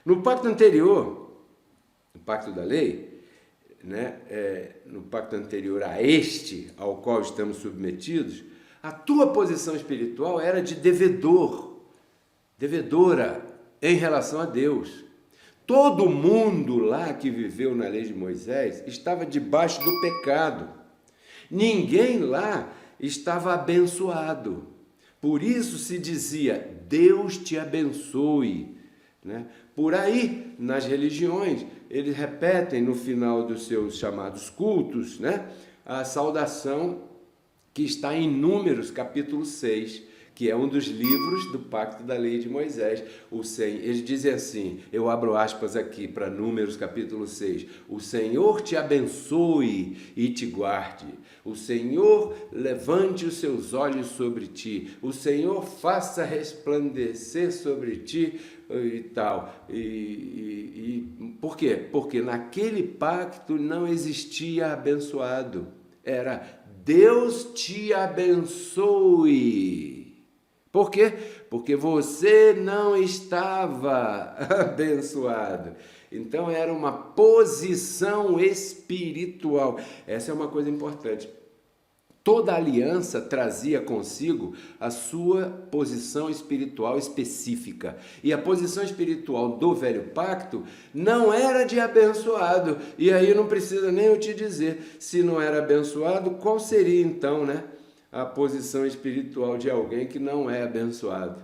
No pacto anterior, no pacto da lei, né, no pacto anterior a este, ao qual estamos submetidos, a tua posição espiritual era de devedor, devedora em relação a Deus. Todo mundo lá que viveu na lei de Moisés estava debaixo do pecado. Ninguém lá estava abençoado. Por isso se dizia, Deus te abençoe, né? Por aí, nas religiões, eles repetem no final dos seus chamados cultos, né, a saudação que está em Números, capítulo 6, que é um dos livros do Pacto da Lei de Moisés. Eles dizem assim, eu abro aspas aqui para Números, capítulo 6, o Senhor te abençoe e te guarde, o Senhor levante os seus olhos sobre ti, o Senhor faça resplandecer sobre ti e tal. Por quê? Porque naquele pacto não existia abençoado, era Deus te abençoe. Por quê? Porque você não estava abençoado. Então era uma posição espiritual. Essa é uma coisa importante. Toda aliança trazia consigo a sua posição espiritual específica. E a posição espiritual do velho pacto não era de abençoado. E aí não precisa nem eu te dizer, se não era abençoado, qual seria então, né, a posição espiritual de alguém que não é abençoado?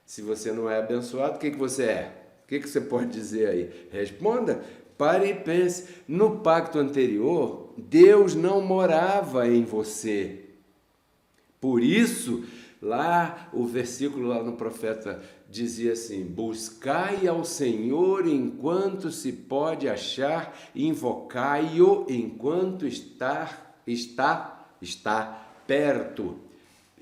Se você não é abençoado, o que você é? O que você pode dizer aí? Responda. Pare e pense, no pacto anterior, Deus não morava em você. Por isso, lá o versículo lá no profeta dizia assim, buscai ao Senhor enquanto se pode achar, invocai-o enquanto está perto.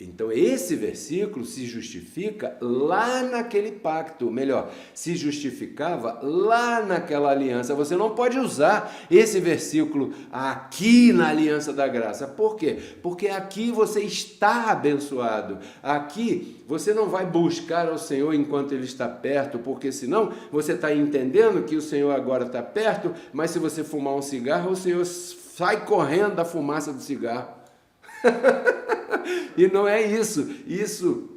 Então esse versículo se justifica lá naquele pacto, melhor, se justificava lá naquela aliança. Você não pode usar esse versículo aqui na aliança da graça. Por quê? Porque aqui você está abençoado. Aqui você não vai buscar ao Senhor enquanto Ele está perto, porque senão você está entendendo que o Senhor agora está perto, mas se você fumar um cigarro, o Senhor sai correndo da fumaça do cigarro. E não é isso. Isso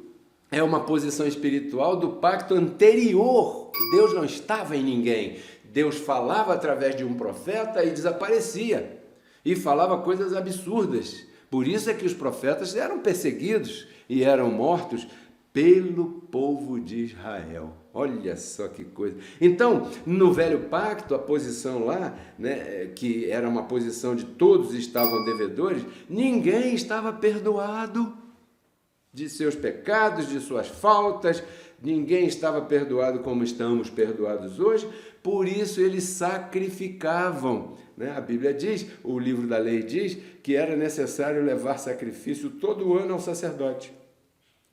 é uma posição espiritual do pacto anterior. Deus não estava em ninguém. Deus falava através de um profeta e desaparecia. E falava coisas absurdas. Por isso é que os profetas eram perseguidos e eram mortos pelo povo de Israel. Olha só que coisa. Então, no velho pacto, a posição lá, né, que era uma posição de todos estavam devedores, ninguém estava perdoado de seus pecados, de suas faltas, ninguém estava perdoado como estamos perdoados hoje, por isso eles sacrificavam, né? A Bíblia diz, o livro da lei diz, que era necessário levar sacrifício todo ano ao sacerdote.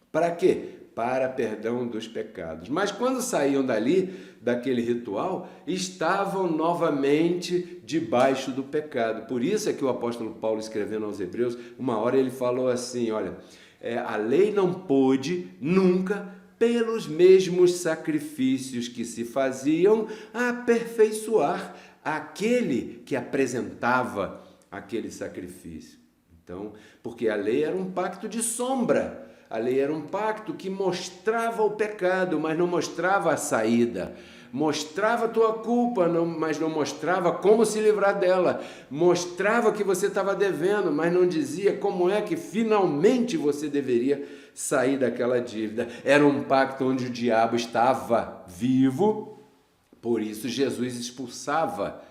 Para quê? Para perdão dos pecados. Mas quando saíam dali, daquele ritual, estavam novamente debaixo do pecado. Por isso é que o apóstolo Paulo, escrevendo aos Hebreus, uma hora ele falou assim, olha, a lei não pôde nunca, pelos mesmos sacrifícios que se faziam, aperfeiçoar aquele que apresentava aquele sacrifício. Então, porque a lei era um pacto de sombra. A lei era um pacto que mostrava o pecado, mas não mostrava a saída. Mostrava a tua culpa, mas não mostrava como se livrar dela. Mostrava que você estava devendo, mas não dizia como é que finalmente você deveria sair daquela dívida. Era um pacto onde o diabo estava vivo, por isso Jesus expulsava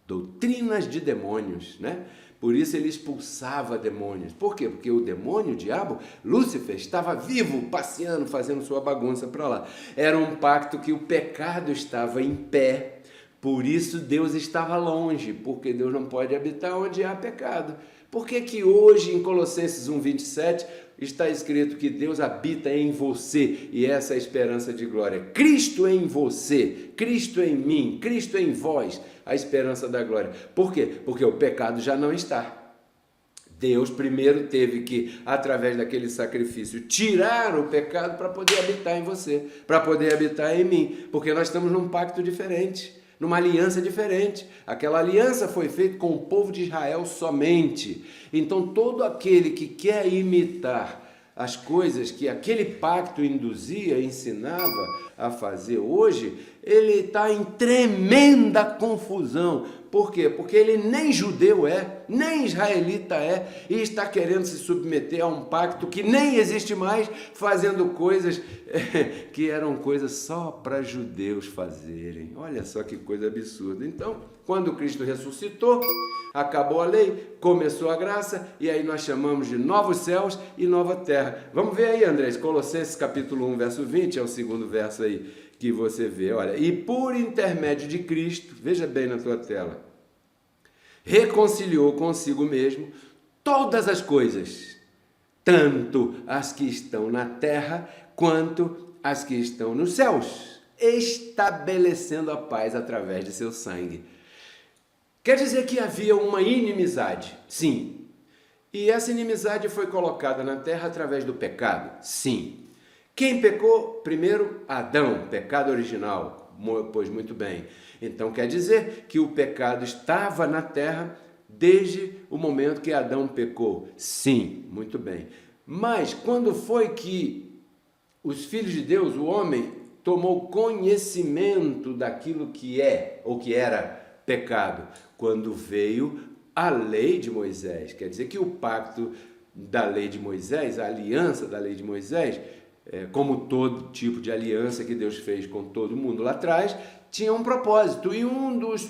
doutrinas de demônios, né? Por isso ele expulsava demônios. Por quê? Porque o demônio, o diabo, Lúcifer, estava vivo, passeando, fazendo sua bagunça para lá. Era um pacto que o pecado estava em pé. Por isso Deus estava longe, porque Deus não pode habitar onde há pecado. Por que que hoje, em Colossenses 1:27, está escrito que Deus habita em você, e essa é a esperança de glória? Cristo em você, Cristo em mim, Cristo em vós, a esperança da glória. Por quê? Porque o pecado já não está. Deus primeiro teve que, através daquele sacrifício, tirar o pecado para poder habitar em você, para poder habitar em mim, porque nós estamos num pacto diferente, numa aliança diferente. Aquela aliança foi feita com o povo de Israel somente. Então, todo aquele que quer imitar as coisas que aquele pacto induzia, ensinava a fazer hoje, ele está em tremenda confusão. Por quê? Porque ele nem judeu é, nem israelita é, e está querendo se submeter a um pacto que nem existe mais, fazendo coisas que eram coisas só para judeus fazerem. Olha só que coisa absurda. Então, quando Cristo ressuscitou, acabou a lei, começou a graça, e aí nós chamamos de novos céus e nova terra. Vamos ver aí, Andrés, Colossenses capítulo 1, verso 20, é o segundo verso aí que você vê. Olha, e por intermédio de Cristo, veja bem na tua tela, reconciliou consigo mesmo todas as coisas, tanto as que estão na terra, quanto as que estão nos céus, estabelecendo a paz através de seu sangue. Quer dizer que havia uma inimizade? Sim. E essa inimizade foi colocada na terra através do pecado? Sim. Quem pecou? Primeiro, Adão, pecado original. Pois muito bem. Então quer dizer que o pecado estava na terra desde o momento que Adão pecou? Sim, muito bem. Mas quando foi que os filhos de Deus, o homem, tomou conhecimento daquilo que é ou que era pecado? Quando veio a lei de Moisés. Quer dizer que o pacto da lei de Moisés, a aliança da lei de Moisés, como todo tipo de aliança que Deus fez com todo mundo lá atrás, tinha um propósito. E um dos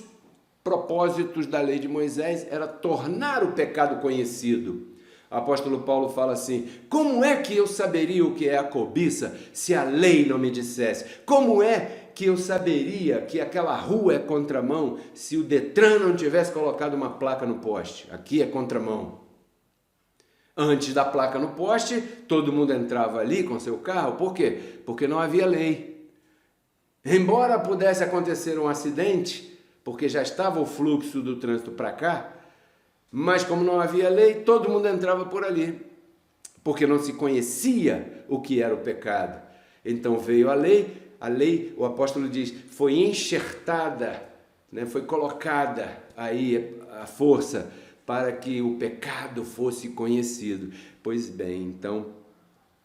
propósitos da lei de Moisés era tornar o pecado conhecido. O apóstolo Paulo fala assim: como é que eu saberia o que é a cobiça se a lei não me dissesse? Como é que eu saberia que aquela rua é contramão se o Detran não tivesse colocado uma placa no poste? Aqui é contramão. Antes da placa no poste, todo mundo entrava ali com seu carro. Por quê? Porque não havia lei. Embora pudesse acontecer um acidente, porque já estava o fluxo do trânsito para cá, mas como não havia lei, todo mundo entrava por ali, porque não se conhecia o que era o pecado. Então veio a lei, o apóstolo diz, foi enxertada, né? Foi colocada aí a força para que o pecado fosse conhecido. Pois bem, então,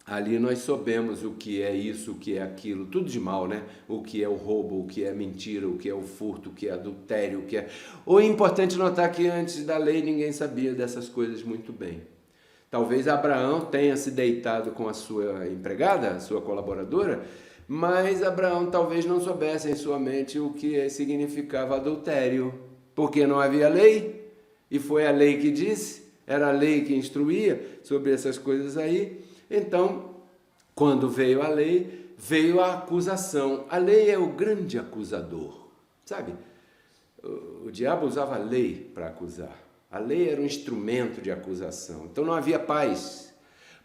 ali nós soubemos o que é isso, o que é aquilo, tudo de mal, né? O que é o roubo, o que é mentira, o que é o furto, o que é adultério, o que é... O importante notar que antes da lei ninguém sabia dessas coisas muito bem. Talvez Abraão tenha se deitado com a sua empregada, a sua colaboradora, mas Abraão talvez não soubesse em sua mente o que significava adultério, porque não havia lei. E foi a lei que disse, era a lei que instruía sobre essas coisas aí. Então, quando veio a lei, veio a acusação. A lei é o grande acusador, sabe? O diabo usava a lei para acusar. A lei era um instrumento de acusação. Então não havia paz,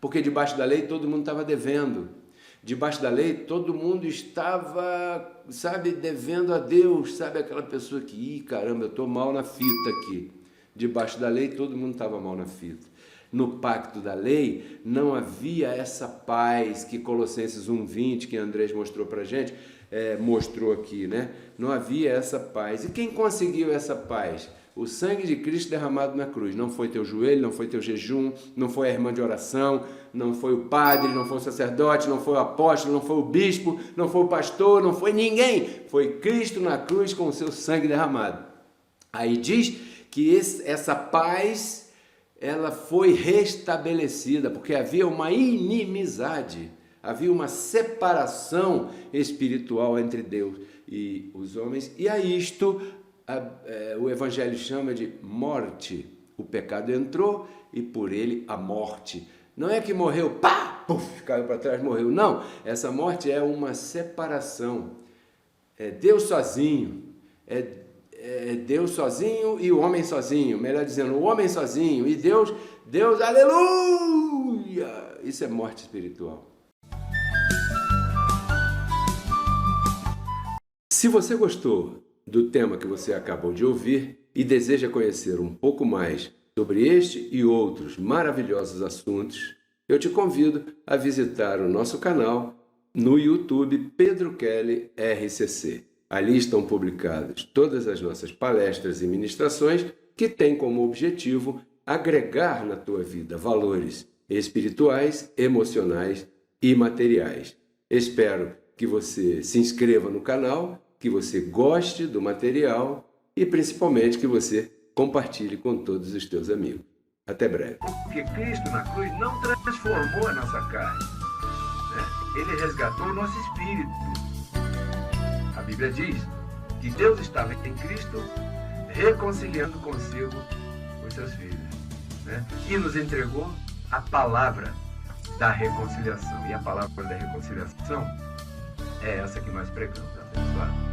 porque debaixo da lei todo mundo estava devendo. Debaixo da lei todo mundo estava, sabe, devendo a Deus. Sabe aquela pessoa que, caramba, eu estou mal na fita aqui. Debaixo da lei, todo mundo estava mal na fita. No pacto da lei, não havia essa paz que Colossenses 1:20, que Andrés mostrou para a gente, mostrou aqui, né? Não havia essa paz. E quem conseguiu essa paz? O sangue de Cristo derramado na cruz. Não foi teu joelho, não foi teu jejum, não foi a irmã de oração, não foi o padre, não foi o sacerdote, não foi o apóstolo, não foi o bispo, não foi o pastor, não foi ninguém. Foi Cristo na cruz com o seu sangue derramado. Aí diz que essa paz, ela foi restabelecida, porque havia uma inimizade, havia uma separação espiritual entre Deus e os homens, e a isto o Evangelho chama de morte. O pecado entrou e por ele a morte. Não é que morreu, pá, puf, caiu para trás, morreu. Não, essa morte é uma separação. É Deus sozinho, é Deus sozinho e o homem sozinho, melhor dizendo, o homem sozinho e Deus, aleluia! Isso é morte espiritual. Se você gostou do tema que você acabou de ouvir e deseja conhecer um pouco mais Sobre este e outros maravilhosos assuntos, eu te convido a visitar o nosso canal no YouTube Pedro Kelly RCC. Ali estão publicadas todas as nossas palestras e ministrações que têm como objetivo agregar na tua vida valores espirituais, emocionais e materiais. Espero que você se inscreva no canal, que você goste do material e principalmente que você compartilhe com todos os teus amigos. Até breve. Porque Cristo na cruz não transformou a nossa carne, né? Ele resgatou o nosso espírito. A Bíblia diz que Deus estava em Cristo reconciliando consigo os seus filhos, né? E nos entregou a palavra da reconciliação. E a palavra da reconciliação é essa que nós pregamos, abençoado.